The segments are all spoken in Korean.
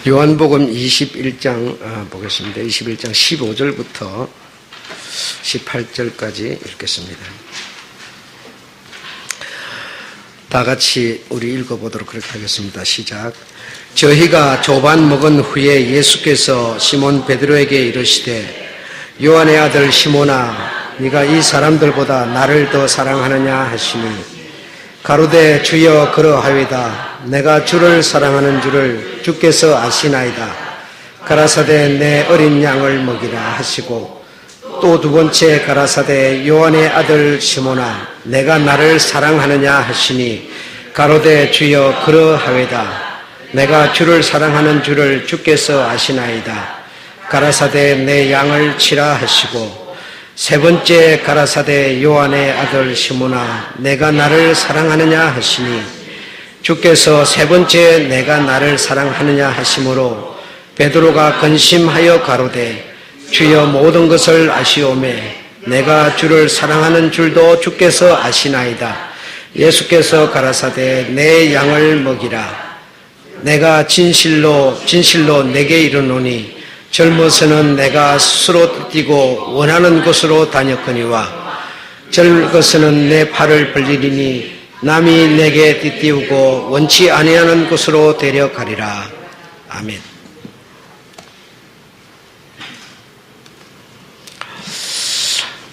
요한복음 21장 보겠습니다. 21장 15절부터 18절까지 읽겠습니다. 다 같이 우리 읽어보도록 그렇게 하겠습니다. 시작. 저희가 조반 먹은 후에 예수께서 시몬 베드로에게 이르시되 요한의 아들 시몬아 네가 이 사람들보다 나를 더 사랑하느냐 하시니 가로되 주여 그러하이다. 내가 주를 사랑하는 줄을 주께서 아시나이다. 가라사대 내 어린 양을 먹이라 하시고 또 두 번째 가라사대 요한의 아들 시몬아 내가 나를 사랑하느냐 하시니 가로되 주여 그러하이다. 내가 주를 사랑하는 줄을 주께서 아시나이다. 가라사대 내 양을 치라 하시고 세 번째 가라사대 요한의 아들 시몬아 내가 나를 사랑하느냐 하시니 주께서 세 번째 내가 나를 사랑하느냐 하심으로 베드로가 근심하여 가로되 주여 모든 것을 아시오매 내가 주를 사랑하는 줄도 주께서 아시나이다. 예수께서 가라사대 내 양을 먹이라. 내가 진실로 내게 이르노니 젊어서는 내가 스스로 뛰고 원하는 곳으로 다녔거니와 젊어서는 내 팔을 벌리리니 남이 내게 띠띠우고 원치 아니하는 곳으로 데려가리라. 아멘.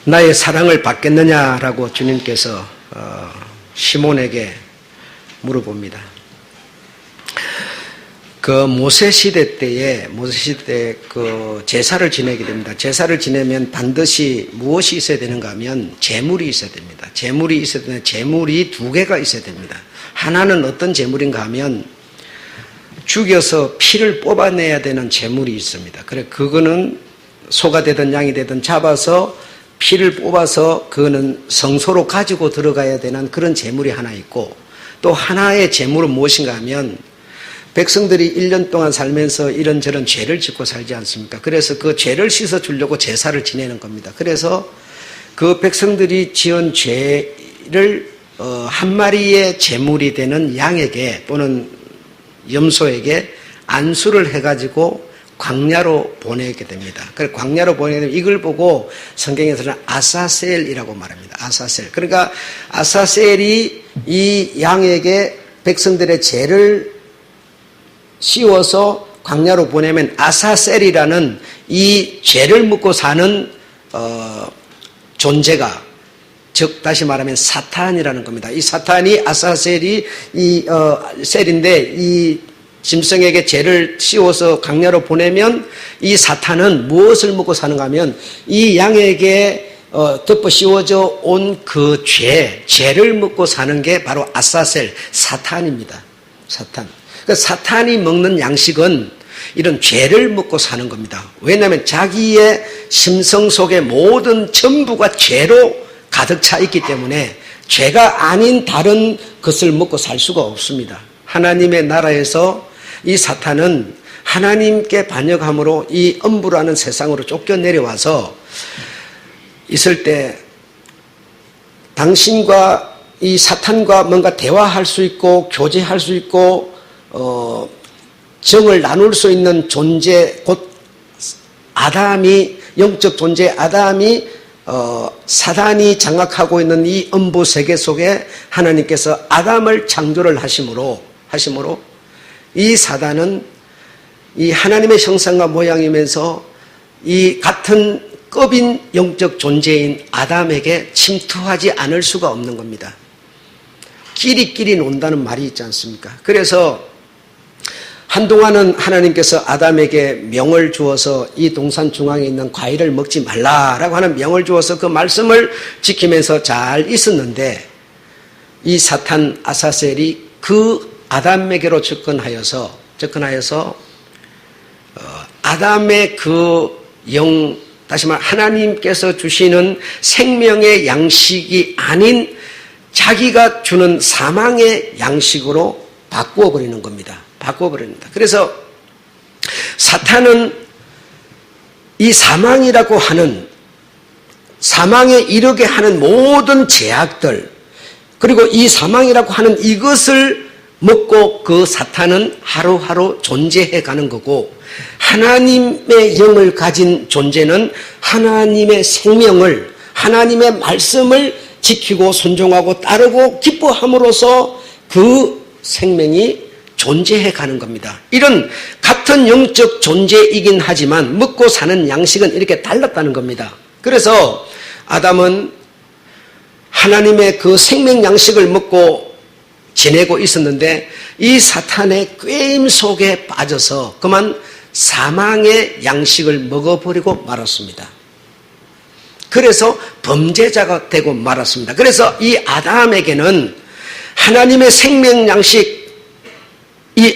나의 사랑을 받겠느냐라고 주님께서 시몬에게 물어봅니다. 그 모세 시대 때에 그 제사를 지내게 됩니다. 제사를 지내면 반드시 무엇이 있어야 되는가 하면 제물이 있어야 됩니다. 제물이 있어야 되는데 제물이 두 개가 있어야 됩니다. 하나는 어떤 제물인가 하면 죽여서 피를 뽑아내야 되는 제물이 있습니다. 그래 그거는 소가 되든 양이 되든 잡아서 피를 뽑아서 그거는 성소로 가지고 들어가야 되는 그런 제물이 하나 있고 또 하나의 제물은 무엇인가 하면 백성들이 1년 동안 살면서 이런저런 죄를 짓고 살지 않습니까? 그래서 그 죄를 씻어주려고 제사를 지내는 겁니다. 그래서 그 백성들이 지은 죄를 한 마리의 제물이 되는 양에게 또는 염소에게 안수를 해가지고 광야로 보내게 됩니다. 그래서 광야로 보내게 되면 이걸 보고 성경에서는 아사셀이라고 말합니다. 아사셀. 그러니까 아사셀이 이 양에게 백성들의 죄를 씌워서 광야로 보내면 아사셀이라는 이 죄를 묻고 사는 존재가 즉 다시 말하면 사탄이라는 겁니다. 이 사탄이 아사셀이 이 셀인데 이 짐승에게 죄를 씌워서 광야로 보내면 이 사탄은 무엇을 묻고 사는가 하면 이 양에게 덮어 씌워져 온 그 죄를 묻고 사는 게 바로 아사셀 사탄입니다. 사탄. 그러니까 사탄이 먹는 양식은 이런 죄를 먹고 사는 겁니다. 왜냐하면 자기의 심성 속에 모든 전부가 죄로 가득 차 있기 때문에 죄가 아닌 다른 것을 먹고 살 수가 없습니다. 하나님의 나라에서 이 사탄은 하나님께 반역함으로 이 음부라는 세상으로 쫓겨내려와서 있을 때 당신과 이 사탄과 뭔가 대화할 수 있고 교제할 수 있고 정을 나눌 수 있는 존재 곧 아담이 영적 존재 아담이 사단이 장악하고 있는 이 음부 세계 속에 하나님께서 아담을 창조를 하심으로 이 사단은 이 하나님의 형상과 모양이면서 이 같은 급인 영적 존재인 아담에게 침투하지 않을 수가 없는 겁니다. 끼리끼리 논다는 말이 있지 않습니까? 그래서 한동안은 하나님께서 아담에게 명을 주어서 이 동산 중앙에 있는 과일을 먹지 말라라고 하는 명을 주어서 그 말씀을 지키면서 잘 있었는데 이 사탄 아사셀이 그 아담에게로 접근하여서 아담의 그 다시 말해 하나님께서 주시는 생명의 양식이 아닌 자기가 주는 사망의 양식으로 바꾸어버리는 겁니다. 바꿔버립니다. 그래서 사탄은 이 사망이라고 하는 사망에 이르게 하는 모든 제약들 그리고 이 사망이라고 하는 이것을 먹고 그 사탄은 하루하루 존재해 가는 거고, 하나님의 영을 가진 존재는 하나님의 생명을, 하나님의 말씀을 지키고 순종하고 따르고 기뻐함으로써 그 생명이 존재해 가는 겁니다. 이런 같은 영적 존재이긴 하지만 먹고 사는 양식은 이렇게 달랐다는 겁니다. 그래서 아담은 하나님의 그 생명 양식을 먹고 지내고 있었는데 이 사탄의 꾀임 속에 빠져서 그만 사망의 양식을 먹어버리고 말았습니다. 그래서 범죄자가 되고 말았습니다. 그래서 이 아담에게는 하나님의 생명 양식이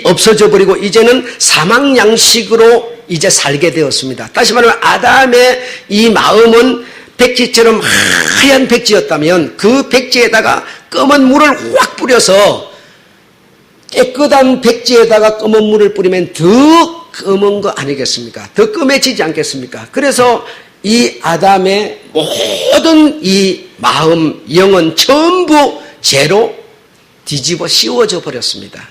없어져 버리고 이제는 사망 양식으로 이제 살게 되었습니다. 다시 말하면 아담의 이 마음은 백지처럼 하얀 백지였다면 그 백지에다가 검은 물을 확 뿌려서 깨끗한 백지에다가 검은 물을 뿌리면 더 검은 거 아니겠습니까? 더 검해지지 않겠습니까? 그래서 이 아담의 모든 이 마음, 영은 전부 죄로 뒤집어 씌워져 버렸습니다.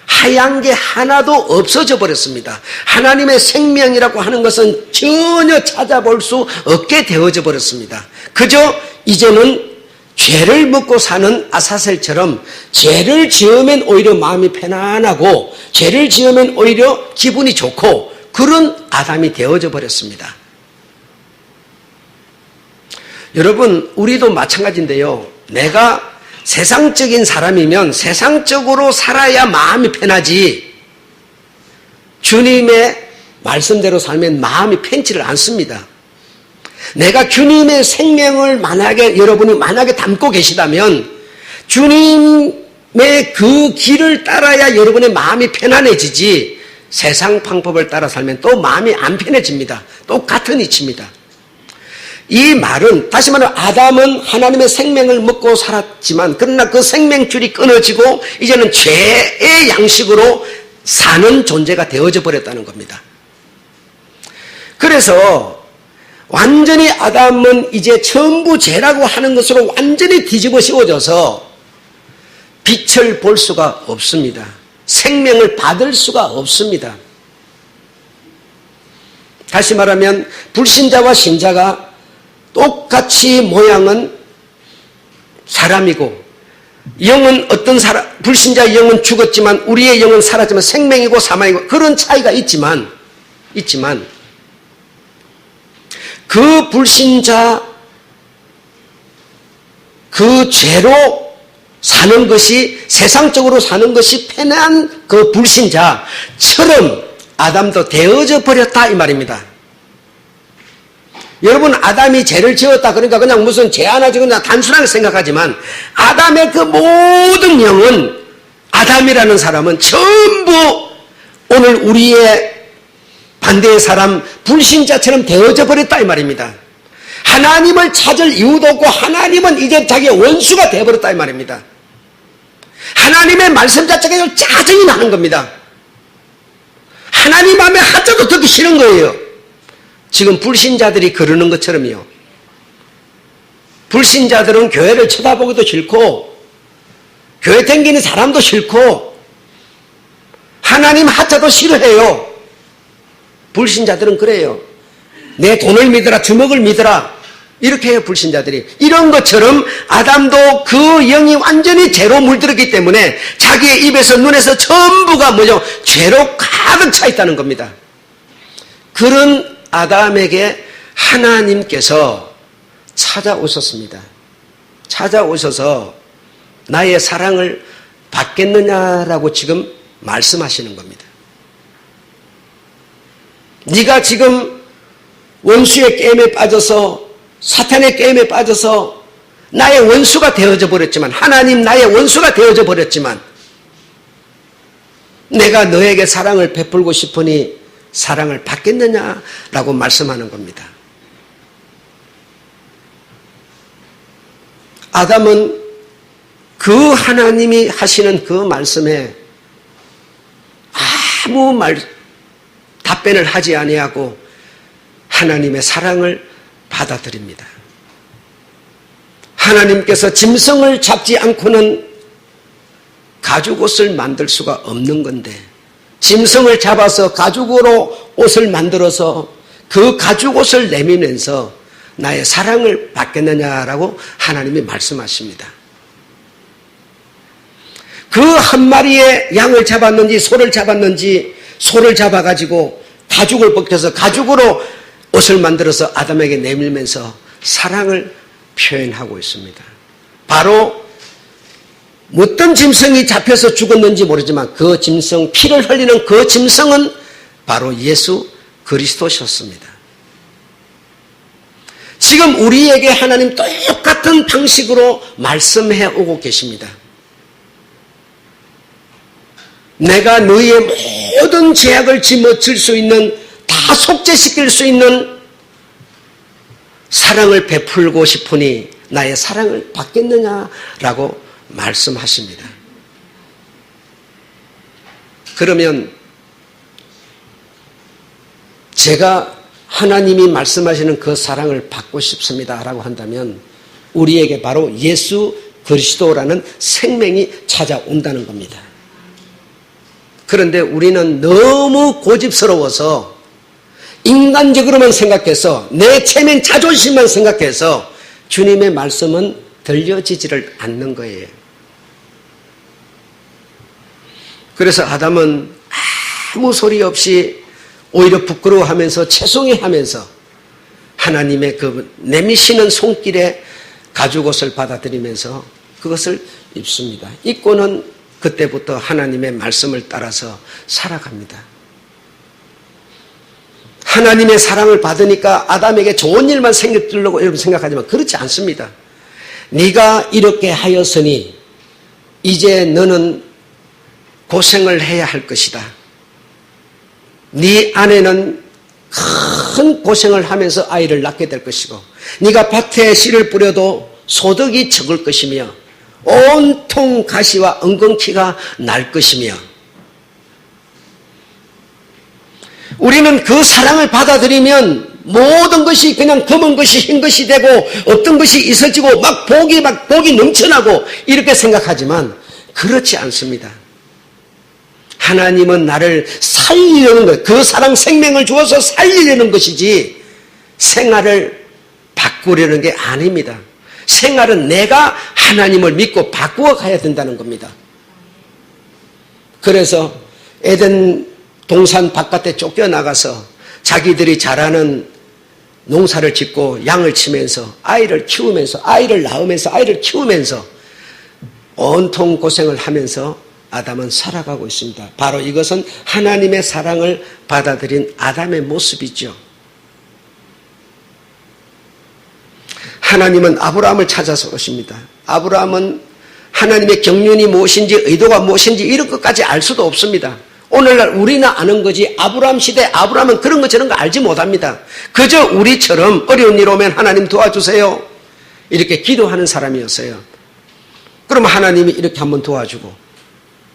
하얀 게 하나도 없어져 버렸습니다. 하나님의 생명이라고 하는 것은 전혀 찾아볼 수 없게 되어져 버렸습니다. 그저 이제는 죄를 먹고 사는 아사셀처럼 죄를 지으면 오히려 마음이 편안하고 죄를 지으면 오히려 기분이 좋고 그런 아담이 되어져 버렸습니다. 여러분, 우리도 마찬가지인데요. 내가 세상적인 사람이면 세상적으로 살아야 마음이 편하지 주님의 말씀대로 살면 마음이 편치를 않습니다. 내가 주님의 생명을 여러분이 만약에 담고 계시다면 주님의 그 길을 따라야 여러분의 마음이 편안해지지 세상 방법을 따라 살면 또 마음이 안 편해집니다. 똑같은 이치입니다. 이 말은 다시 말하면 아담은 하나님의 생명을 먹고 살았지만 그러나 그 생명줄이 끊어지고 이제는 죄의 양식으로 사는 존재가 되어져 버렸다는 겁니다. 그래서 완전히 아담은 이제 전부 죄라고 하는 것으로 완전히 뒤집어 씌워져서 빛을 볼 수가 없습니다. 생명을 받을 수가 없습니다. 다시 말하면 불신자와 신자가 똑같이 모양은 사람이고 영은 어떤 사람, 불신자의 영은 죽었지만 우리의 영은 살았지만 생명이고 사망이고 그런 차이가 있지만 그 불신자 그 죄로 사는 것이 세상적으로 사는 것이 편한 그 불신자처럼 아담도 되어져 버렸다 이 말입니다. 여러분 아담이 죄를 지었다 그러니까 그냥 무슨 죄 하나 지고 그냥 단순하게 생각하지만 아담의 그 모든 영은 아담이라는 사람은 전부 오늘 우리의 반대의 사람 불신자처럼 되어져 버렸다 이 말입니다. 하나님을 찾을 이유도 없고 하나님은 이제 자기의 원수가 되어버렸다 이 말입니다. 하나님의 말씀 자체가 짜증이 나는 겁니다. 하나님 마음에 하자도 듣기 싫은 거예요. 지금 불신자들이 그러는 것처럼요. 불신자들은 교회를 쳐다보기도 싫고 교회 댕기는 사람도 싫고 하나님 하자도 싫어해요. 불신자들은 그래요. 내 돈을 믿어라, 주먹을 믿어라 이렇게 해요 불신자들이. 이런 것처럼 아담도 그 영이 완전히 죄로 물들었기 때문에 자기의 입에서 눈에서 전부가 뭐죠? 죄로 가득 차 있다는 겁니다. 그런 아담에게 하나님께서 찾아오셨습니다. 찾아오셔서 나의 사랑을 받겠느냐라고 지금 말씀하시는 겁니다. 네가 지금 원수의 게임에 빠져서 사탄의 게임에 빠져서 나의 원수가 되어져 버렸지만 하나님 나의 원수가 되어져 버렸지만 내가 너에게 사랑을 베풀고 싶으니 사랑을 받겠느냐라고 말씀하는 겁니다. 아담은 그 하나님이 하시는 그 말씀에 아무 답변을 하지 아니하고 하나님의 사랑을 받아들입니다. 하나님께서 짐승을 잡지 않고는 가죽 옷을 만들 수가 없는 건데 짐승을 잡아서 가죽으로 옷을 만들어서 그 가죽 옷을 내밀면서 나의 사랑을 받겠느냐라고 하나님이 말씀하십니다. 그 한 마리의 양을 잡았는지 소를 잡았는지 소를 잡아가지고 가죽을 벗겨서 가죽으로 옷을 만들어서 아담에게 내밀면서 사랑을 표현하고 있습니다. 바로 어떤 짐승이 잡혀서 죽었는지 모르지만 그 짐승, 피를 흘리는 그 짐승은 바로 예수 그리스도셨습니다. 지금 우리에게 하나님 똑같은 방식으로 말씀해 오고 계십니다. 내가 너희의 모든 죄악을 짊어질 수 있는, 다 속죄시킬 수 있는 사랑을 베풀고 싶으니 나의 사랑을 받겠느냐라고 말씀하십니다. 그러면 제가 하나님이 말씀하시는 그 사랑을 받고 싶습니다라고 한다면 우리에게 바로 예수 그리스도라는 생명이 찾아온다는 겁니다. 그런데 우리는 너무 고집스러워서 인간적으로만 생각해서 내 체면 자존심만 생각해서 주님의 말씀은 들려지지를 않는 거예요. 그래서 아담은 아무 소리 없이 오히려 부끄러워하면서 죄송해하면서 하나님의 그 내미시는 손길에 가죽옷을 받아들이면서 그것을 입습니다. 입고는 그때부터 하나님의 말씀을 따라서 살아갑니다. 하나님의 사랑을 받으니까 아담에게 좋은 일만 생기려고 여러분 생각하지만 그렇지 않습니다. 네가 이렇게 하였으니 이제 너는 고생을 해야 할 것이다. 네 아내는 큰 고생을 하면서 아이를 낳게 될 것이고 네가 밭에 씨를 뿌려도 소득이 적을 것이며 온통 가시와 엉겅퀴가 날 것이며 우리는 그 사랑을 받아들이면 모든 것이 그냥 검은 것이 흰 것이 되고 어떤 것이 있어지고 막 복이 넘쳐나고 이렇게 생각하지만 그렇지 않습니다. 하나님은 나를 살리려는 것, 그 사랑 생명을 주어서 살리려는 것이지 생활을 바꾸려는 게 아닙니다. 생활은 내가 하나님을 믿고 바꾸어 가야 된다는 겁니다. 그래서 에덴 동산 바깥에 쫓겨나가서 자기들이 잘하는 농사를 짓고 양을 치면서 아이를 키우면서 아이를 낳으면서 아이를 키우면서 온통 고생을 하면서 아담은 살아가고 있습니다. 바로 이것은 하나님의 사랑을 받아들인 아담의 모습이죠. 하나님은 아브라함을 찾아서 오십니다. 아브라함은 하나님의 경륜이 무엇인지 의도가 무엇인지 이런 것까지 알 수도 없습니다. 오늘날 우리나 아는 거지 아브라함 시대 아브라함은 그런 거 저런 거 알지 못합니다. 그저 우리처럼 어려운 일 오면 하나님 도와주세요 이렇게 기도하는 사람이었어요. 그럼 하나님이 이렇게 한번 도와주고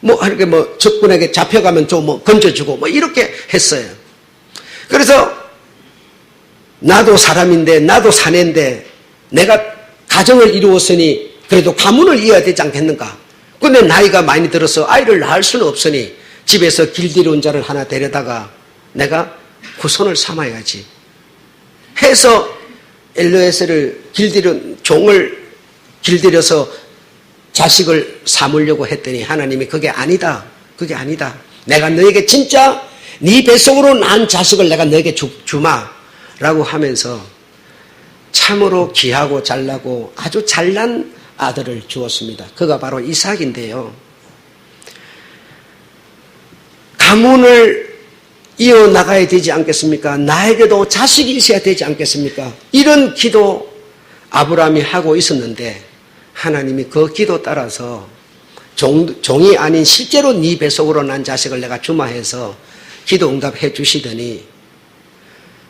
이렇게 적군에게 잡혀가면 좀 건져주고 이렇게 했어요. 그래서 나도 사람인데 나도 사내인데 내가 가정을 이루었으니 그래도 가문을 이어야 되지 않겠는가. 그런데 나이가 많이 들어서 아이를 낳을 수는 없으니 집에서 길들여온 자를 하나 데려다가 내가 후손을 삼아야지 해서 엘리에셀을 종을 길들여서 자식을 삼으려고 했더니 하나님이 그게 아니다. 내가 너에게 진짜 네 뱃속으로 난 자식을 내가 너에게 주마라고 하면서 참으로 귀하고 잘나고 아주 잘난 아들을 주었습니다. 그가 바로 이삭인데요. 가문을 이어나가야 되지 않겠습니까? 나에게도 자식이 있어야 되지 않겠습니까? 이런 기도 아브라함이 하고 있었는데 하나님이 그 기도 따라서 종이 아닌 실제로 네 뱃속으로 난 자식을 내가 주마해서 기도 응답해 주시더니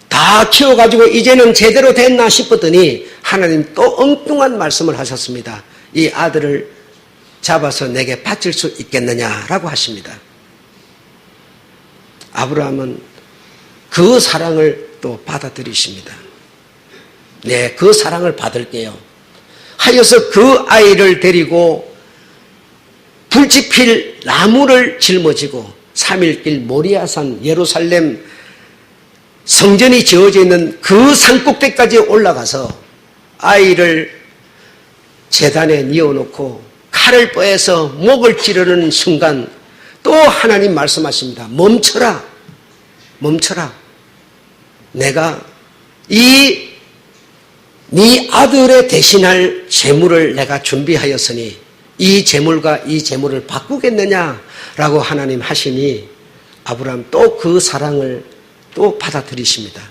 다 키워가지고 이제는 제대로 됐나 싶었더니 하나님 또 엉뚱한 말씀을 하셨습니다. 이 아들을 잡아서 내게 바칠 수 있겠느냐라고 하십니다. 아브라함은 그 사랑을 또 받아들이십니다. 네, 그 사랑을 받을게요. 하여서 그 아이를 데리고 불지필 나무를 짊어지고 3일길 모리아산 예루살렘 성전이 지어져 있는 그 산꼭대기까지 올라가서 아이를 제단에 뉘어놓고 칼을 뻐에서 목을 찌르는 순간 또 하나님 말씀하십니다. 멈춰라. 멈춰라. 내가 네 아들의 대신할 제물을 내가 준비하였으니 이 제물과 이 제물을 바꾸겠느냐라고 하나님 하시니 아브라함 또 그 사랑을 또 받아들이십니다.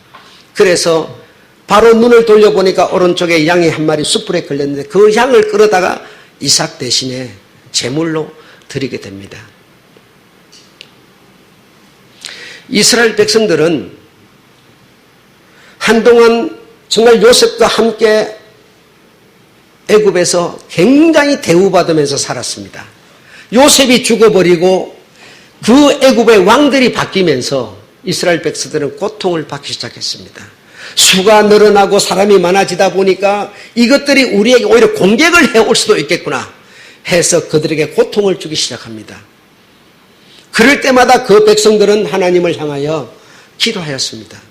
그래서 바로 눈을 돌려보니까 오른쪽에 양이 한 마리 숯불에 걸렸는데 그 양을 끌어다가 이삭 대신에 제물로 드리게 됩니다. 이스라엘 백성들은 한동안 정말 요셉과 함께 애굽에서 굉장히 대우받으면서 살았습니다. 요셉이 죽어버리고 그 애굽의 왕들이 바뀌면서 이스라엘 백성들은 고통을 받기 시작했습니다. 수가 늘어나고 사람이 많아지다 보니까 이것들이 우리에게 오히려 공격을 해올 수도 있겠구나 해서 그들에게 고통을 주기 시작합니다. 그럴 때마다 그 백성들은 하나님을 향하여 기도하였습니다.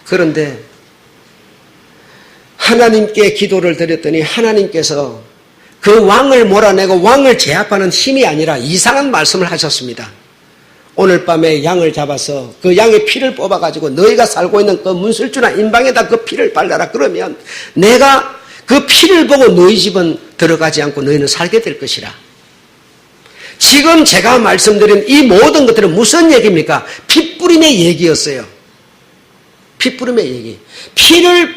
그런데 하나님께 기도를 드렸더니 하나님께서 그 왕을 몰아내고 왕을 제압하는 힘이 아니라 이상한 말씀을 하셨습니다. 오늘 밤에 양을 잡아서 그 양의 피를 뽑아가지고 너희가 살고 있는 그 문설주나 인방에다 그 피를 발라라. 그러면 내가 그 피를 보고 너희 집은 들어가지 않고 너희는 살게 될 것이라. 지금 제가 말씀드린 이 모든 것들은 무슨 얘기입니까? 핏부림의 얘기였어요. 핏부림의 얘기. 피를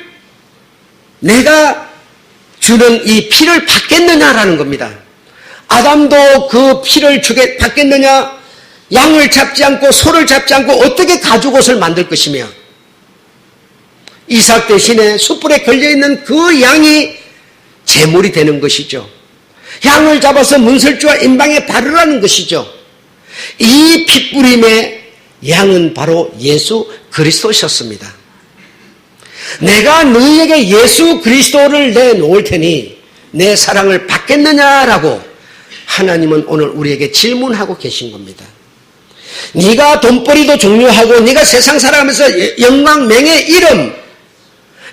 내가 주는 이 피를 받겠느냐라는 겁니다. 아담도 그 피를 받겠느냐? 양을 잡지 않고 소를 잡지 않고 어떻게 가죽옷을 만들 것이며 이삭 대신에 숯불에 걸려있는 그 양이 제물이 되는 것이죠. 양을 잡아서 문설주와 인방에 바르라는 것이죠. 이 핏부림의 양은 바로 예수 그리스도셨습니다. 내가 너희에게 예수 그리스도를 내놓을 테니 내 사랑을 받겠느냐라고 하나님은 오늘 우리에게 질문하고 계신 겁니다. 네가 돈벌이도 중요하고 네가 세상 살아가면서 영광, 명예, 이름,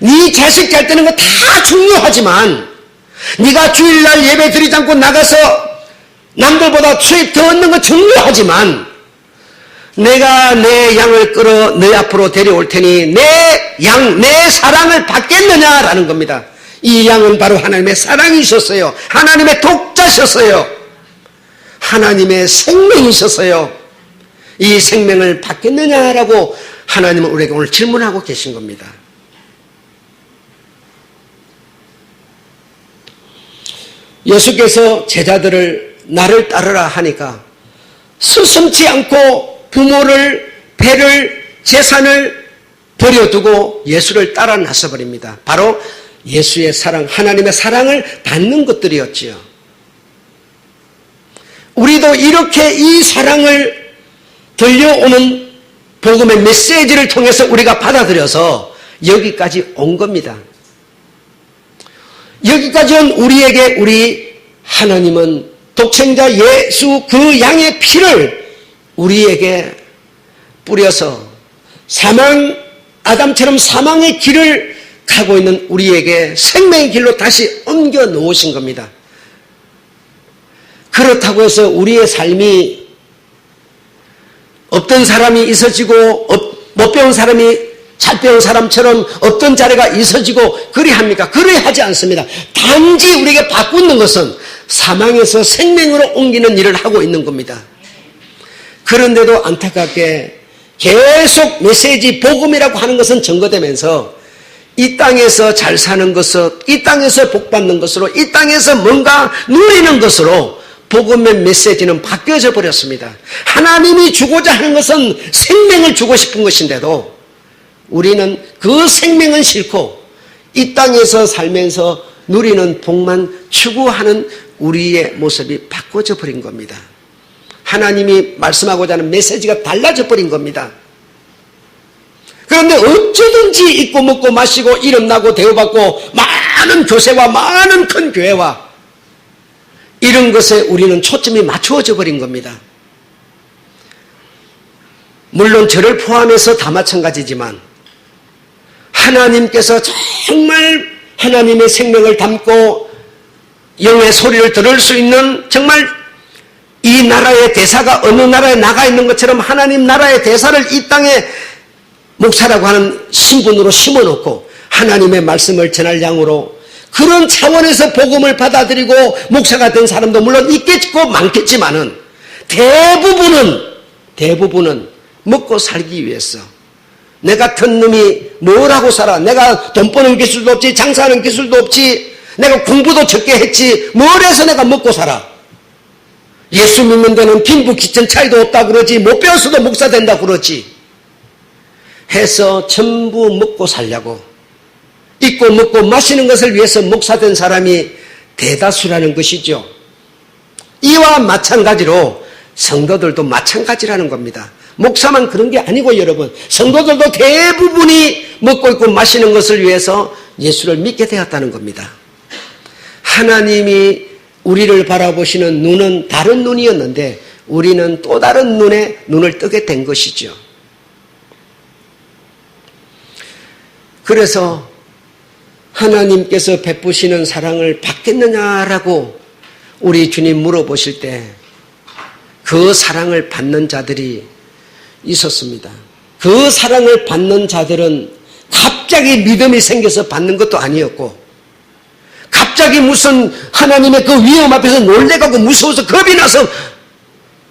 네 자식 잘 되는 거 다 중요하지만 네가 주일날 예배 드리지 않고 나가서 남들보다 수입 더 얻는 거 중요하지만 내가 내 양을 끌어 너 앞으로 데려올 테니 내 사랑을 받겠느냐라는 겁니다. 이 양은 바로 하나님의 사랑이셨어요. 하나님의 독자셨어요. 하나님의 생명이셨어요. 이 생명을 받겠느냐라고 하나님은 우리에게 오늘 질문하고 계신 겁니다. 예수께서 제자들을 나를 따르라 하니까 스승치 않고 부모를, 배를, 재산을 버려두고 예수를 따라 나서버립니다. 바로 예수의 사랑, 하나님의 사랑을 받는 것들이었지요. 우리도 이렇게 이 사랑을 들려오는 복음의 메시지를 통해서 우리가 받아들여서 여기까지 온 겁니다. 여기까지 온 우리에게 우리 하나님은 독생자 예수 그 양의 피를 우리에게 뿌려서 아담처럼 사망의 길을 가고 있는 우리에게 생명의 길로 다시 옮겨 놓으신 겁니다. 그렇다고 해서 우리의 삶이 없던 사람이 있어지고 못 배운 사람이 잘 배운 사람처럼 어떤 자리가 있어지고 그리합니까? 그리하지 않습니다. 단지 우리가 바꾸는 것은 사망에서 생명으로 옮기는 일을 하고 있는 겁니다. 그런데도 안타깝게 계속 메시지 복음이라고 하는 것은 증거되면서 이 땅에서 잘 사는 것으로, 이 땅에서 복받는 것으로, 이 땅에서 뭔가 누리는 것으로 복음의 메시지는 바뀌어져 버렸습니다. 하나님이 주고자 하는 것은 생명을 주고 싶은 것인데도 우리는 그 생명은 싫고 이 땅에서 살면서 누리는 복만 추구하는 우리의 모습이 바꿔져 버린 겁니다. 하나님이 말씀하고자 하는 메시지가 달라져 버린 겁니다. 그런데 어쩌든지 입고 먹고 마시고 이름 나고 대우받고 많은 교세와 많은 큰 교회와 이런 것에 우리는 초점이 맞추어져 버린 겁니다. 물론 저를 포함해서 다 마찬가지지만 하나님께서 정말 하나님의 생명을 담고 영의 소리를 들을 수 있는 정말 이 나라의 대사가 어느 나라에 나가 있는 것처럼 하나님 나라의 대사를 이 땅에 목사라고 하는 신분으로 심어놓고 하나님의 말씀을 전할 양으로 그런 차원에서 복음을 받아들이고 목사가 된 사람도 물론 있겠고 많겠지만은 대부분은 먹고 살기 위해서 내 같은 놈이 뭘 하고 살아? 내가 돈 버는 기술도 없지, 장사하는 기술도 없지, 내가 공부도 적게 했지, 뭘 해서 내가 먹고 살아? 예수 믿는 데는 빈부 기천 차이도 없다 그러지, 못 배웠어도 목사 된다 그러지 해서 전부 먹고 살려고 입고 먹고 마시는 것을 위해서 목사 된 사람이 대다수라는 것이죠. 이와 마찬가지로 성도들도 마찬가지라는 겁니다. 목사만 그런 게 아니고 여러분, 성도들도 대부분이 먹고 있고 마시는 것을 위해서 예수를 믿게 되었다는 겁니다. 하나님이 우리를 바라보시는 눈은 다른 눈이었는데 우리는 또 다른 눈을 뜨게 된 것이죠. 그래서 하나님께서 베푸시는 사랑을 받겠느냐라고 우리 주님 물어보실 때 그 사랑을 받는 자들이 있었습니다. 그 사랑을 받는 자들은 갑자기 믿음이 생겨서 받는 것도 아니었고 갑자기 무슨 하나님의 그 위험 앞에서 놀래가고 무서워서 겁이 나서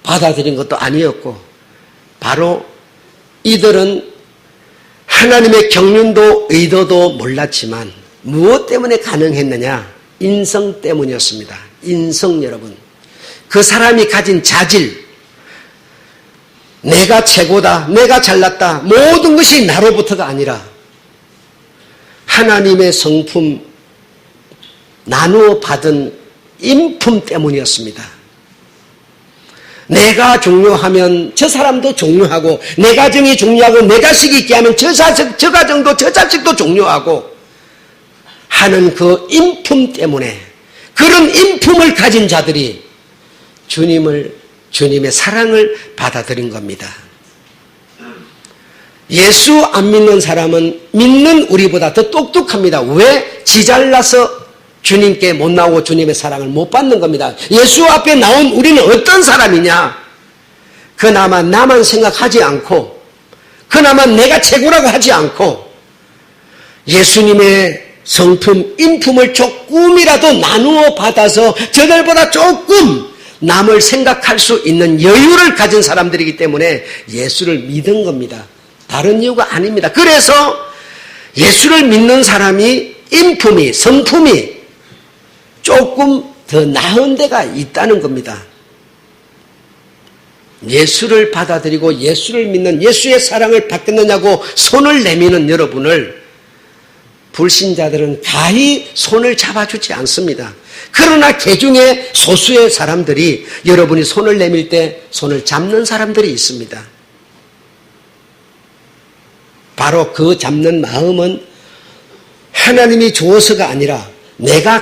받아들인 것도 아니었고 바로 이들은 하나님의 경륜도 의도도 몰랐지만 무엇 때문에 가능했느냐? 인성 때문이었습니다. 인성 여러분. 그 사람이 가진 자질, 내가 최고다, 내가 잘났다, 모든 것이 나로부터가 아니라 하나님의 성품, 나누어 받은 인품 때문이었습니다. 내가 중요하면 저 사람도 중요하고 내 가정이 중요하고 내 자식이 있게 하면 저 가정도 저 자식도 중요하고 하는 그 인품 때문에 그런 인품을 가진 자들이 주님의 사랑을 받아들인 겁니다. 예수 안 믿는 사람은 믿는 우리보다 더 똑똑합니다. 왜? 지 잘나서 주님께 못 나오고 주님의 사랑을 못 받는 겁니다. 예수 앞에 나온 우리는 어떤 사람이냐? 그나마 나만 생각하지 않고 그나마 내가 최고라고 하지 않고 예수님의 성품, 인품을 조금이라도 나누어 받아서 저들보다 조금 남을 생각할 수 있는 여유를 가진 사람들이기 때문에 예수를 믿은 겁니다. 다른 이유가 아닙니다. 그래서 예수를 믿는 사람이 인품이, 성품이 조금 더 나은 데가 있다는 겁니다. 예수를 받아들이고 예수를 믿는 예수의 사랑을 받겠느냐고 손을 내미는 여러분을 불신자들은 가히 손을 잡아주지 않습니다. 그러나 개중에 소수의 사람들이 여러분이 손을 내밀 때 손을 잡는 사람들이 있습니다. 바로 그 잡는 마음은 하나님이 주어서가 아니라 내가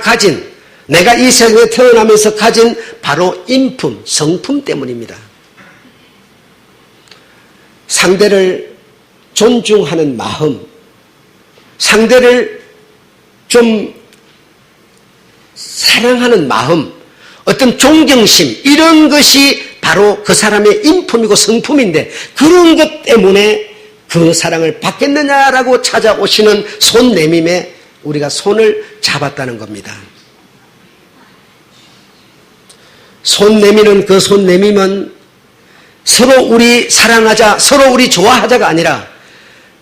이 세상에 태어나면서 가진 바로 인품, 성품 때문입니다. 상대를 존중하는 마음, 상대를 좀 사랑하는 마음, 어떤 존경심, 이런 것이 바로 그 사람의 인품이고 성품인데 그런 것 때문에 그 사랑을 받겠느냐라고 찾아오시는 손 내밈에 우리가 손을 잡았다는 겁니다. 손 내미는 그 손 내밈은 서로 우리 사랑하자, 서로 우리 좋아하자가 아니라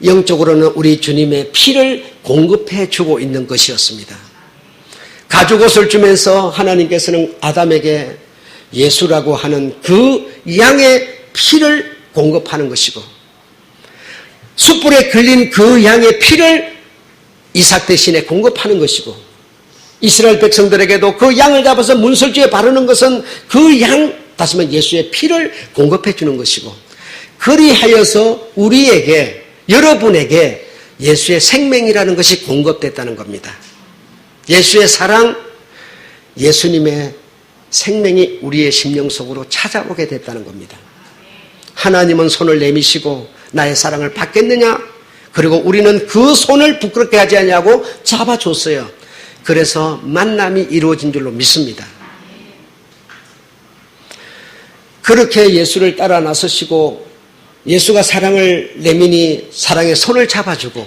영적으로는 우리 주님의 피를 공급해 주고 있는 것이었습니다. 가죽옷을 주면서 하나님께서는 아담에게 예수라고 하는 그 양의 피를 공급하는 것이고 숯불에 걸린 그 양의 피를 이삭 대신에 공급하는 것이고 이스라엘 백성들에게도 그 양을 잡아서 문설주에 바르는 것은 그 양, 다시 말해 예수의 피를 공급해 주는 것이고 그리하여서 우리에게, 여러분에게 예수의 생명이라는 것이 공급됐다는 겁니다. 예수의 사랑, 예수님의 생명이 우리의 심령 속으로 찾아오게 됐다는 겁니다. 하나님은 손을 내미시고 나의 사랑을 받겠느냐? 그리고 우리는 그 손을 부끄럽게 하지 않냐고 잡아줬어요. 그래서 만남이 이루어진 줄로 믿습니다. 그렇게 예수를 따라 나서시고 예수가 사랑을 내미니 사랑의 손을 잡아주고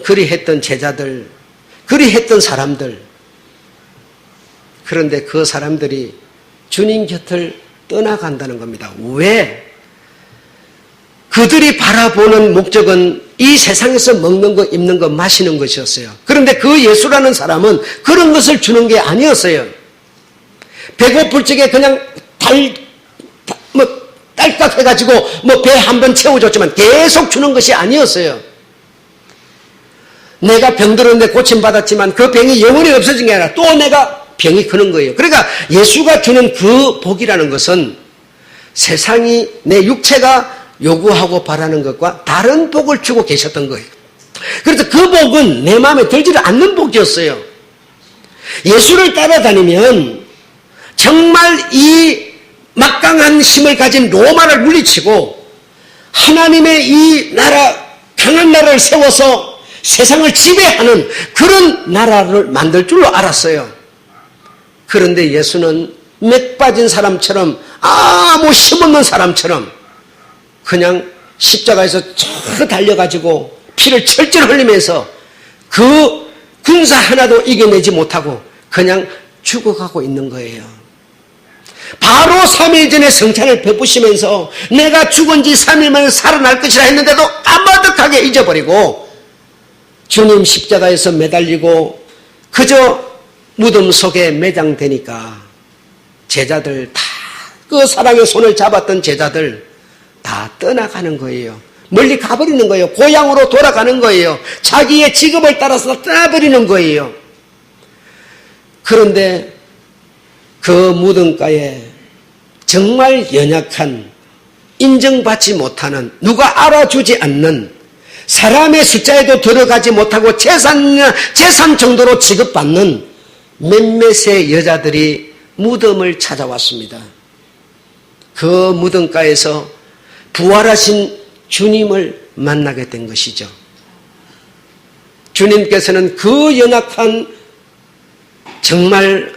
그리했던 제자들, 그리했던 사람들, 그런데 그 사람들이 주님 곁을 떠나간다는 겁니다. 왜? 그들이 바라보는 목적은 이 세상에서 먹는 것, 입는 것, 마시는 것이었어요. 그런데 그 예수라는 사람은 그런 것을 주는 게 아니었어요. 배고플 적에 그냥 딸깍 해가지고 배 한 번 채워줬지만 계속 주는 것이 아니었어요. 내가 병들었는데 고침받았지만 그 병이 영원히 없어진 게 아니라 또 내가 병이 크는 거예요. 그러니까 예수가 주는 그 복이라는 것은 세상이 내 육체가 요구하고 바라는 것과 다른 복을 주고 계셨던 거예요. 그래서 그 복은 내 마음에 들지를 않는 복이었어요. 예수를 따라다니면 정말 이 막강한 힘을 가진 로마를 물리치고 하나님의 이 나라, 강한 나라를 세워서 세상을 지배하는 그런 나라를 만들 줄로 알았어요. 그런데 예수는 맥 빠진 사람처럼 아무 힘없는 사람처럼 그냥 십자가에서 저 달려가지고 피를 철철 흘리면서 그 군사 하나도 이겨내지 못하고 그냥 죽어가고 있는 거예요. 바로 3일 전에 성찬을 베푸시면서 내가 죽은 지 3일 만에 살아날 것이라 했는데도 까마득하게 잊어버리고 주님 십자가에서 매달리고 그저 무덤 속에 매장되니까 제자들 다 그 사랑의 손을 잡았던 제자들 다 떠나가는 거예요. 멀리 가버리는 거예요. 고향으로 돌아가는 거예요. 자기의 직업을 따라서 떠나버리는 거예요. 그런데 그 무덤가에 정말 연약한, 인정받지 못하는, 누가 알아주지 않는, 사람의 숫자에도 들어가지 못하고 재산 정도로 취급받는 몇몇의 여자들이 무덤을 찾아왔습니다. 그 무덤가에서 부활하신 주님을 만나게 된 것이죠. 주님께서는 그 연약한, 정말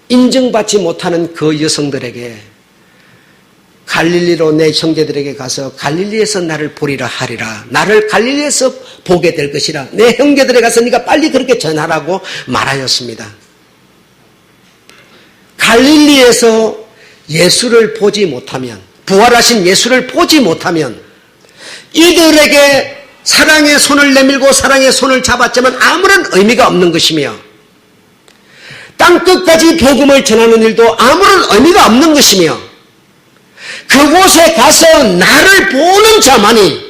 인정받지 못하는 그 여성들에게 갈릴리로 내 형제들에게 가서 갈릴리에서 나를 보리라 하리라. 나를 갈릴리에서 보게 될 것이라. 내 형제들에게 가서 네가 빨리 그렇게 전하라고 말하였습니다. 갈릴리에서 예수를 보지 못하면, 부활하신 예수를 보지 못하면 이들에게 사랑의 손을 내밀고 사랑의 손을 잡았지만 아무런 의미가 없는 것이며 땅끝까지 복음을 전하는 일도 아무런 의미가 없는 것이며 그곳에 가서 나를 보는 자만이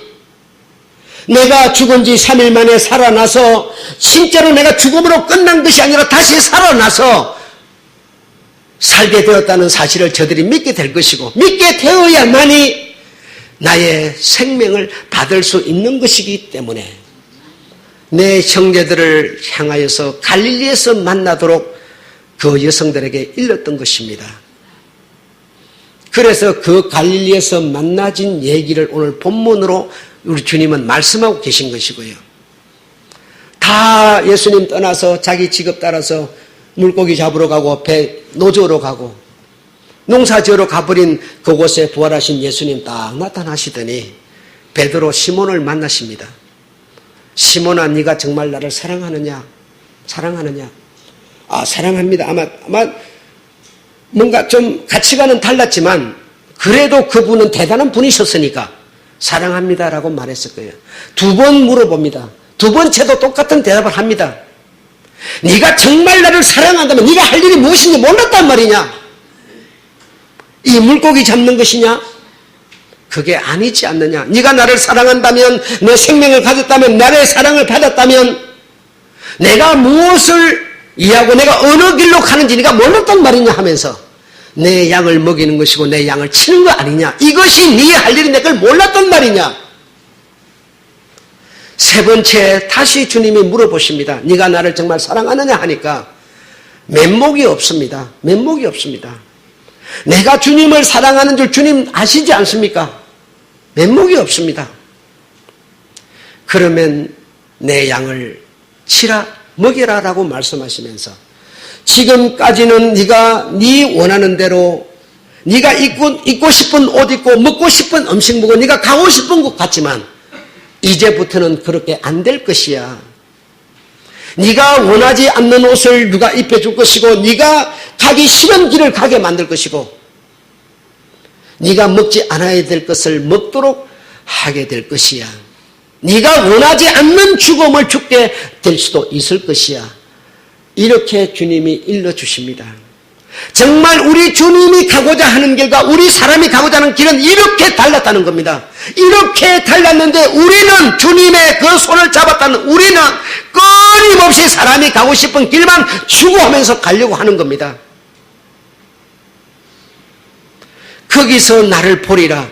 내가 죽은 지 3일 만에 살아나서 진짜로 내가 죽음으로 끝난 것이 아니라 다시 살아나서 살게 되었다는 사실을 저들이 믿게 될 것이고 믿게 되어야만이 나의 생명을 받을 수 있는 것이기 때문에 내 형제들을 향하여서 갈릴리에서 만나도록 그 여성들에게 일렀던 것입니다. 그래서 그 갈릴리에서 만나진 얘기를 오늘 본문으로 우리 주님은 말씀하고 계신 것이고요. 다 예수님 떠나서 자기 직업 따라서 물고기 잡으러 가고 배 노조로 가고 농사 지으러 가버린 그곳에 부활하신 예수님 딱 나타나시더니 베드로 시몬을 만나십니다. 시몬아, 네가 정말 나를 사랑하느냐? 사랑하느냐? 아, 사랑합니다. 아마 뭔가 좀 가치관은 달랐지만 그래도 그분은 대단한 분이셨으니까 사랑합니다라고 말했을 거예요. 2번 물어봅니다. 2번째도 똑같은 대답을 합니다. 네가 정말 나를 사랑한다면 네가 할 일이 무엇인지 몰랐단 말이냐? 이 물고기 잡는 것이냐? 그게 아니지 않느냐? 네가 나를 사랑한다면, 내 생명을 가졌다면, 나의 사랑을 받았다면 내가 무엇을 이해하고 내가 어느 길로 가는지 네가 몰랐단 말이냐 하면서 내 양을 먹이는 것이고 내 양을 치는 거 아니냐? 이것이 네 할 일인데 그걸 몰랐단 말이냐? 3번째 다시 주님이 물어보십니다. 네가 나를 정말 사랑하느냐 하니까 면목이 없습니다. 면목이 없습니다. 내가 주님을 사랑하는 줄 주님 아시지 않습니까? 면목이 없습니다. 그러면 내 양을 치라 먹여라 라고 말씀하시면서 지금까지는 네가 네 원하는 대로 네가 입고 싶은 옷 입고 먹고 싶은 음식 먹고 네가 가고 싶은 곳 갔지만 이제부터는 그렇게 안 될 것이야. 네가 원하지 않는 옷을 누가 입혀줄 것이고 네가 가기 싫은 길을 가게 만들 것이고 네가 먹지 않아야 될 것을 먹도록 하게 될 것이야. 네가 원하지 않는 죽음을 죽게 될 수도 있을 것이야. 이렇게 주님이 일러주십니다. 정말 우리 주님이 가고자 하는 길과 우리 사람이 가고자 하는 길은 이렇게 달랐다는 겁니다. 이렇게 달랐는데 우리는 주님의 그 손을 잡았다는 우리는 끊임없이 사람이 가고 싶은 길만 추구하면서 가려고 하는 겁니다. 거기서 나를 보리라.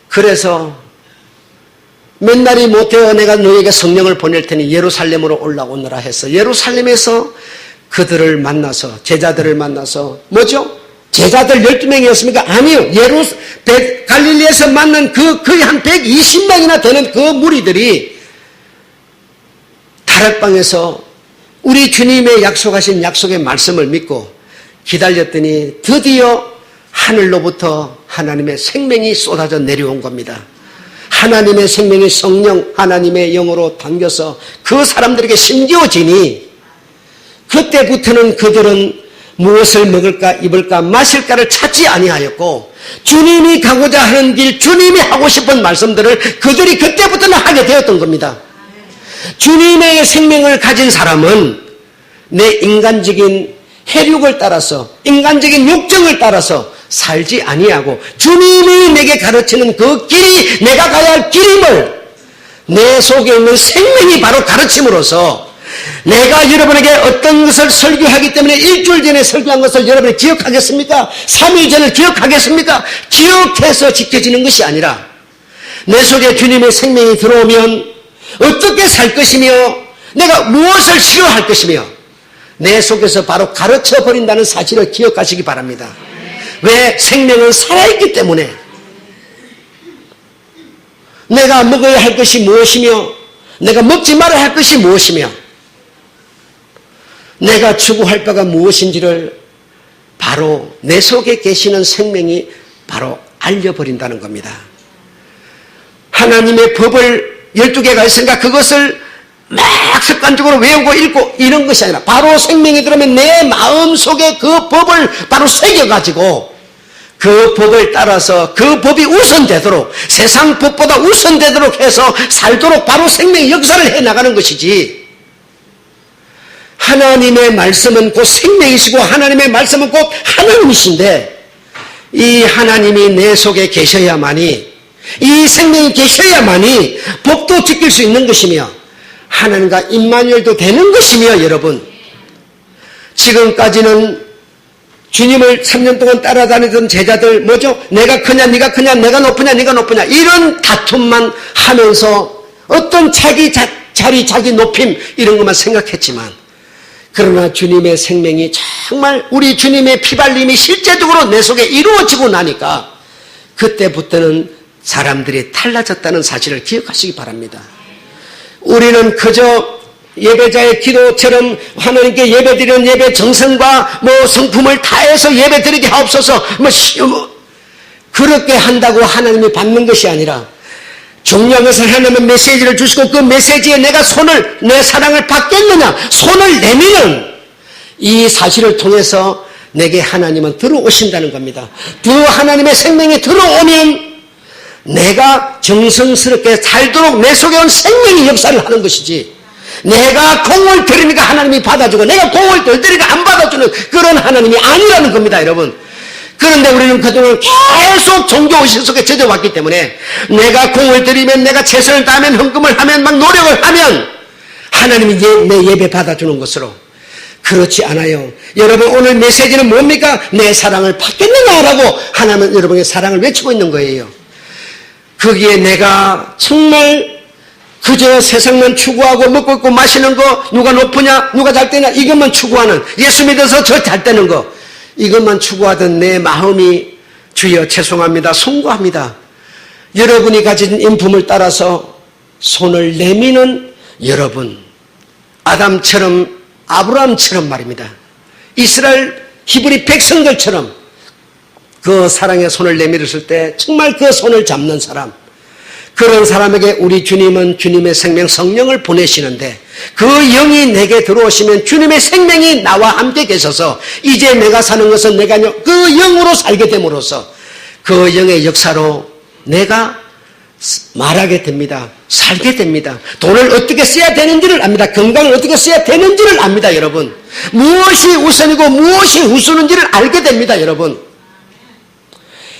그래서 맨날이 못되어 내가 너에게 성령을 보낼 테니 예루살렘으로 올라오너라 해서 예루살렘에서 그들을 만나서 제자들을 만나서 뭐죠? 제자들 12명이었습니까? 아니요. 갈릴리에서 만난 거의 한 120명이나 되는 그 무리들이 다락방에서 우리 주님의 약속하신 약속의 말씀을 믿고 기다렸더니 드디어 하늘로부터 하나님의 생명이 쏟아져 내려온 겁니다. 하나님의 생명이 성령 하나님의 영으로 당겨서 그 사람들에게 심겨지니 그때부터는 그들은 무엇을 먹을까 입을까 마실까를 찾지 아니하였고 주님이 가고자 하는 길 주님이 하고 싶은 말씀들을 그들이 그때부터는 하게 되었던 겁니다. 주님의 생명을 가진 사람은 내 인간적인 혈육을 따라서 인간적인 욕정을 따라서 살지 아니하고 주님이 내게 가르치는 그 길이 내가 가야 할 길임을 내 속에 있는 생명이 바로 가르침으로써 내가 여러분에게 어떤 것을 설교하기 때문에 일주일 전에 설교한 것을 여러분이 기억하겠습니까? 3일 전을 기억하겠습니까? 기억해서 지켜지는 것이 아니라 내 속에 주님의 생명이 들어오면 어떻게 살 것이며 내가 무엇을 싫어할 것이며 내 속에서 바로 가르쳐버린다는 사실을 기억하시기 바랍니다. 왜? 생명은 살아있기 때문에 내가 먹어야 할 것이 무엇이며 내가 먹지 말아야 할 것이 무엇이며 내가 추구할 바가 무엇인지를 바로 내 속에 계시는 생명이 바로 알려버린다는 겁니다. 하나님의 법을 12개가 있으니까 그것을 막 습관적으로 외우고 읽고 이런 것이 아니라 바로 생명이 들어오면 내 마음속에 그 법을 바로 새겨가지고 그 법을 따라서 그 법이 우선되도록 세상 법보다 우선되도록 해서 살도록 바로 생명의 역사를 해나가는 것이지 하나님의 말씀은 곧 생명이시고 하나님의 말씀은 곧 하나님이신데 이 하나님이 내 속에 계셔야만이 이 생명이 계셔야만이 법도 지킬 수 있는 것이며 하나님과 임마누엘도 되는 것이며 여러분 지금까지는 주님을 3년 동안 따라다니던 제자들 뭐죠? 내가 크냐 네가 크냐 내가 높으냐 네가 높으냐 이런 다툼만 하면서 어떤 자기 자리 자기 높임 이런 것만 생각했지만 그러나 주님의 생명이 정말 우리 주님의 피발림이 실제적으로 내 속에 이루어지고 나니까 그때부터는 사람들이 달라졌다는 사실을 기억하시기 바랍니다. 우리는 그저 예배자의 기도처럼 하나님께 예배드리는 예배 정성과 성품을 다해서 예배드리게 하옵소서 그렇게 한다고 하나님이 받는 것이 아니라 중요한 것은 하나님은 메시지를 주시고 그 메시지에 내가 내 사랑을 받겠느냐 손을 내미는 이 사실을 통해서 내게 하나님은 들어오신다는 겁니다. 그 하나님의 생명이 들어오면 내가 정성스럽게 살도록 내 속에 온 생명이 역사를 하는 것이지 내가 공을 들이니까 하나님이 받아주고 내가 공을 덜 들이니까 안 받아주는 그런 하나님이 아니라는 겁니다 여러분. 그런데 우리는 그동안 계속 종교의식 속에 젖어왔기 때문에 내가 공을 들이면 내가 최선을 다하면 헌금을 하면 막 노력을 하면 하나님이 내 예배 받아주는 것으로 그렇지 않아요. 여러분 오늘 메시지는 뭡니까? 내 사랑을 받겠느냐라고 하나님은 여러분의 사랑을 외치고 있는 거예요. 거기에 내가 정말 그저 세상만 추구하고 먹고 있고 마시는 거, 누가 높으냐, 누가 잘 되냐, 이것만 추구하는, 예수 믿어서 저 잘 되는 거, 이것만 추구하던 내 마음이 주여 죄송합니다, 송구합니다. 여러분이 가진 인품을 따라서 손을 내미는 여러분, 아담처럼, 아브라함처럼 말입니다. 이스라엘 히브리 백성들처럼 그 사랑의 손을 내밀었을 때 정말 그 손을 잡는 사람, 그런 사람에게 우리 주님은 주님의 생명 성령을 보내시는데, 그 영이 내게 들어오시면 주님의 생명이 나와 함께 계셔서 이제 내가 사는 것은 내가 아니요 그 영으로 살게 됨으로써 그 영의 역사로 내가 말하게 됩니다. 살게 됩니다. 돈을 어떻게 써야 되는지를 압니다. 건강을 어떻게 써야 되는지를 압니다. 여러분, 무엇이 우선이고 무엇이 후순인지를 알게 됩니다. 여러분,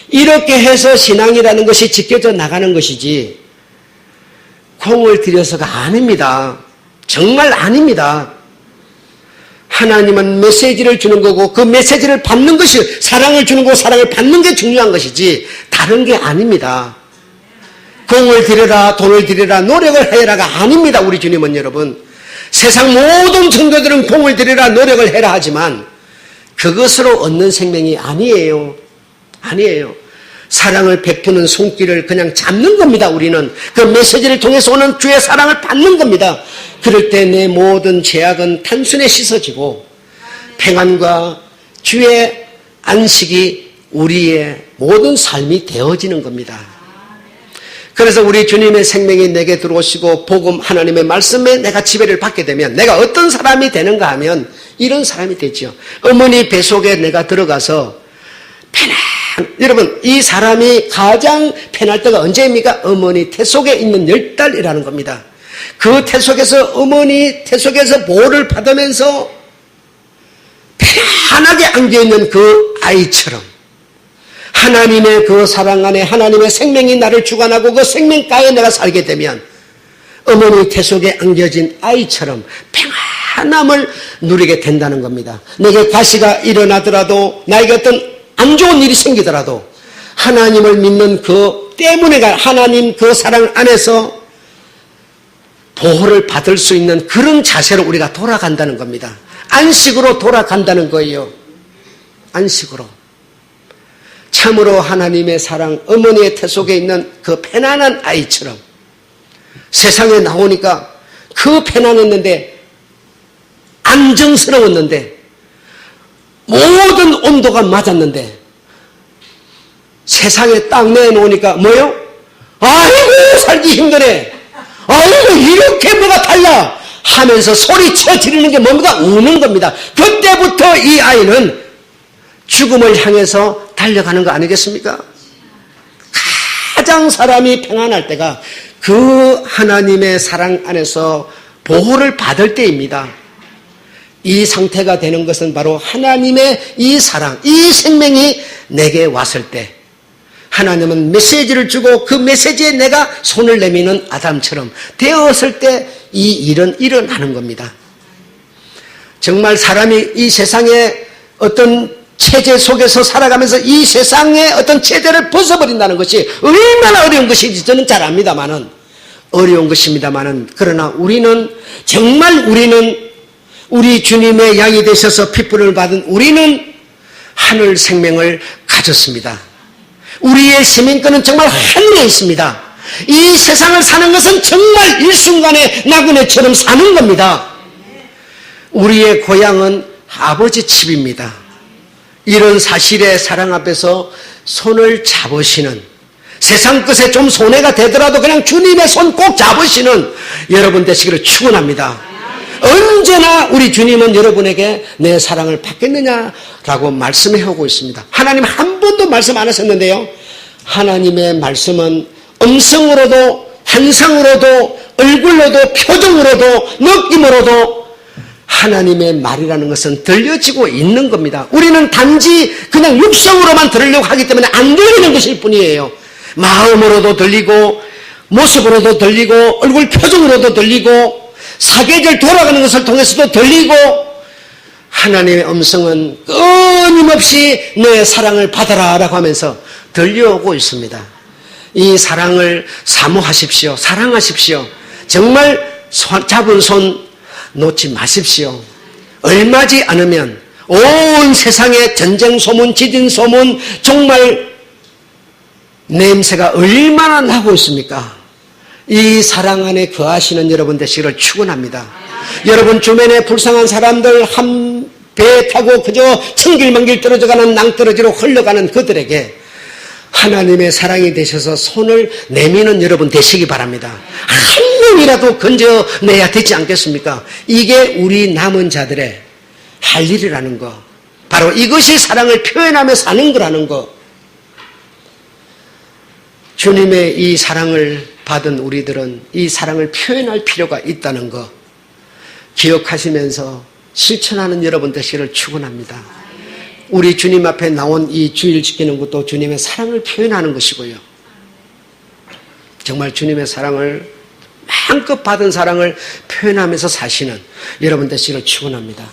이렇게 해서 신앙이라는 것이 지켜져 나가는 것이지 공을 들여서가 아닙니다. 정말 아닙니다. 하나님은 메시지를 주는 거고 그 메시지를 받는 것이, 사랑을 주는 거고 사랑을 받는 게 중요한 것이지 다른 게 아닙니다. 공을 들여라, 돈을 들여라, 노력을 해라가 아닙니다. 우리 주님은 여러분, 세상 모든 성도들은 공을 들여라, 노력을 해라 하지만 그것으로 얻는 생명이 아니에요. 아니에요. 사랑을 베푸는 손길을 그냥 잡는 겁니다. 우리는 그 메시지를 통해서 오는 주의 사랑을 받는 겁니다. 그럴 때 내 모든 죄악은 단순히 씻어지고 평안과 주의 안식이 우리의 모든 삶이 되어지는 겁니다. 그래서 우리 주님의 생명이 내게 들어오시고 복음 하나님의 말씀에 내가 지배를 받게 되면 내가 어떤 사람이 되는가 하면 이런 사람이 되죠. 어머니 배 속에 내가 들어가서 여러분, 이 사람이 가장 편할 때가 언제입니까? 어머니 태 속에 있는 10달이라는 겁니다. 그 태 속에서, 어머니 태 속에서 보호를 받으면서 편안하게 안겨있는 그 아이처럼 하나님의 그 사랑 안에 하나님의 생명이 나를 주관하고 그 생명가에 내가 살게 되면 어머니 태 속에 안겨진 아이처럼 평안함을 누리게 된다는 겁니다. 내게 가시가 일어나더라도, 나에게 어떤 안 좋은 일이 생기더라도 하나님을 믿는 그 때문에 하나님 그 사랑 안에서 보호를 받을 수 있는 그런 자세로 우리가 돌아간다는 겁니다. 안식으로 돌아간다는 거예요. 안식으로. 참으로 하나님의 사랑, 어머니의 태 속에 있는 그 편안한 아이처럼 세상에 나오니까 그 편안했는데, 안정스러웠는데, 모든 온도가 맞았는데 세상에 딱 내놓으니까 뭐요? 아이고 살기 힘드네, 아이고 이렇게 뭐가 달라 하면서 소리쳐 지르는 게 뭡니까? 우는 겁니다. 그때부터 이 아이는 죽음을 향해서 달려가는 거 아니겠습니까? 가장 사람이 평안할 때가 그 하나님의 사랑 안에서 보호를 받을 때입니다. 이 상태가 되는 것은 바로 하나님의 이 사랑, 이 생명이 내게 왔을 때 하나님은 메시지를 주고 그 메시지에 내가 손을 내미는 아담처럼 되었을 때 이 일은 일어나는 겁니다. 정말 사람이 이 세상에 어떤 체제 속에서 살아가면서 이 세상의 어떤 체제를 벗어버린다는 것이 얼마나 어려운 것인지 저는 잘 압니다만은, 어려운 것입니다만은, 그러나 우리는 정말 우리 주님의 양이 되셔서 핏불을 받은 우리는 하늘 생명을 가졌습니다. 우리의 시민권은 정말 하늘에 있습니다. 이 세상을 사는 것은 정말 일순간에 나그네처럼 사는 겁니다. 우리의 고향은 아버지 집입니다. 이런 사실의 사랑 앞에서 손을 잡으시는, 세상 것에 좀 손해가 되더라도 그냥 주님의 손 꼭 잡으시는 여러분 되시기를 축원합니다. 언제나 우리 주님은 여러분에게 내 사랑을 받겠느냐라고 말씀해 오고 있습니다. 하나님 한 번도 말씀 안 하셨는데요, 하나님의 말씀은 음성으로도 환상으로도 얼굴로도 표정으로도 느낌으로도 하나님의 말이라는 것은 들려지고 있는 겁니다. 우리는 단지 그냥 육성으로만 들으려고 하기 때문에 안 들리는 것일 뿐이에요. 마음으로도 들리고 모습으로도 들리고 얼굴 표정으로도 들리고 사계절 돌아가는 것을 통해서도 들리고, 하나님의 음성은 끊임없이 너의 사랑을 받아라 라고 하면서 들려오고 있습니다. 이 사랑을 사모하십시오. 사랑하십시오. 정말 잡은 손 놓지 마십시오. 얼마지 않으면 온 세상의 전쟁 소문, 지진 소문, 정말 냄새가 얼마나 나고 있습니까? 이 사랑 안에 거하시는 여러분 되시기를 축원합니다. 여러분 주변에 불쌍한 사람들, 한 배 타고 그저 천길만길 떨어져가는 낭떠러지로 흘러가는 그들에게 하나님의 사랑이 되셔서 손을 내미는 여러분 되시기 바랍니다. 한 명이라도 건져내야 되지 않겠습니까? 이게 우리 남은 자들의 할 일이라는 거, 바로 이것이 사랑을 표현하며 사는 거라는 거. 주님의 이 사랑을 받은 우리들은 이 사랑을 표현할 필요가 있다는 거 기억하시면서 실천하는 여러분 되시기를 축원합니다. 우리 주님 앞에 나온 이 주일 지키는 것도 주님의 사랑을 표현하는 것이고요. 정말 주님의 사랑을 마음껏 받은 사랑을 표현하면서 사시는 여러분 되시기를 축원합니다.